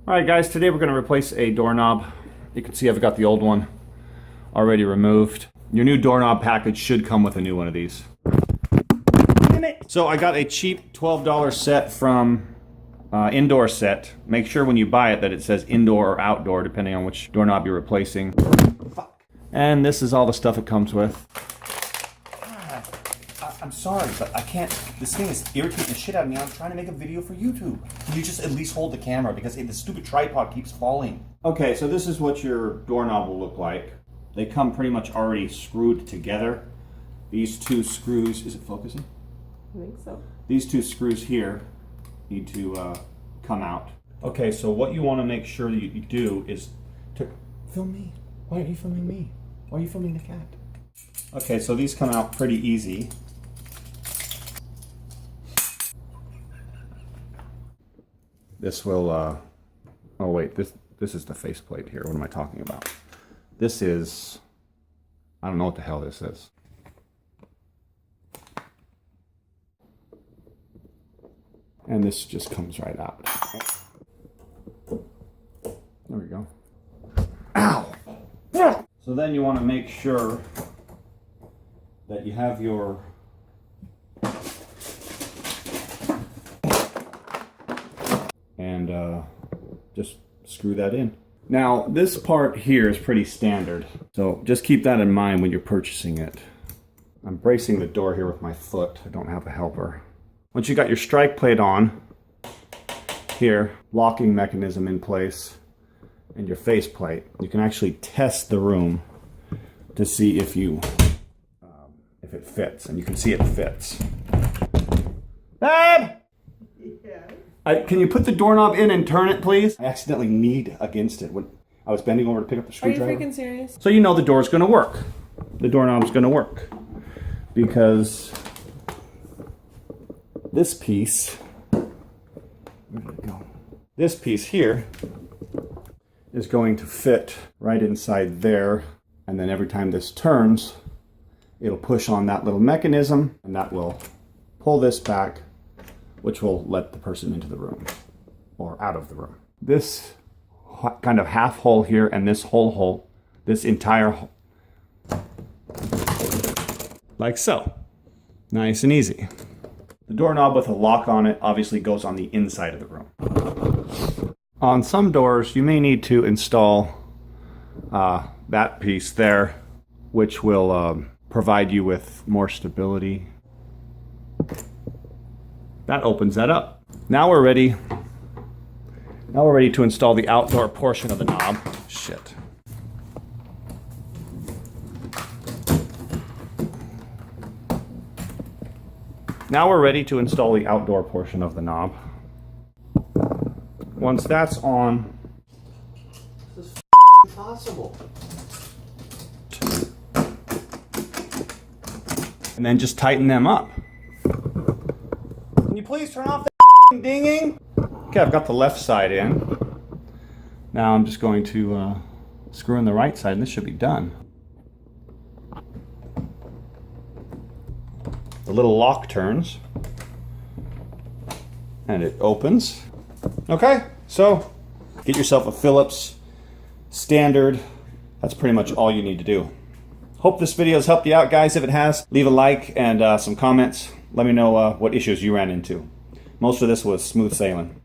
Alright guys, today we're going to replace a doorknob. You can see I've got the old one already removed. Your new doorknob package should come with a new one of these. Damn it! So I got a cheap $12 set from Indoor Set. Make sure when you buy it that it says indoor or outdoor depending on which doorknob you're replacing. Fuck. And this is all the stuff it comes with. I'm sorry, but I can't. This thing is irritating the shit out of me. I'm trying to make a video for YouTube. Can you just at least hold the camera because the stupid tripod keeps falling? Okay, so this is what your doorknob will look like. They come pretty much already screwed together. These two screws, is it focusing? I think so. These two screws here need to come out. Okay, so what you want to make sure that you do is to film me. Why are you filming me? Why are you filming the cat? Okay, so these come out pretty easy. This will, oh wait, this is the faceplate here. What am I talking about? This is, I don't know what the hell this is. And this just comes right out. There we go. Ow! So then you want to make sure that you have your and just screw that in. Now this part here is pretty standard, so just keep that in mind when you're purchasing it. I'm bracing the door here with my foot. I don't have a helper. Once you got your strike plate on here, locking mechanism in place, and your face plate, you can actually test the room to see if if it fits, and you can see it fits. Babe! Can you put the doorknob in and turn it, please? I accidentally kneed against it when I was bending over to pick up the screwdriver. Are you freaking serious? So you know the door's going to work. The doorknob's going to work. Because this piece, where did it go? This piece here is going to fit right inside there. And then every time this turns, it'll push on that little mechanism and that will pull this back, which will let the person into the room or out of the room. This kind of half hole here and this whole hole, this entire hole, like so. Nice and easy. The doorknob with a lock on it obviously goes on the inside of the room. On some doors, you may need to install that piece there, which will provide you with more stability. That opens that up. Now we're ready. Now we're ready to install the outdoor portion of the knob. Shit. Now we're ready to install the outdoor portion of the knob. Once that's on, this is impossible. And then just tighten them up. Can you please turn off the dinging? Okay, I've got the left side in. Now I'm just going to screw in the right side and this should be done. The little lock turns and it opens. Okay, so get yourself a Phillips standard. That's pretty much all you need to do. Hope this video has helped you out, guys. If it has, leave a like and some comments. Let me know what issues you ran into. Most of this was smooth sailing.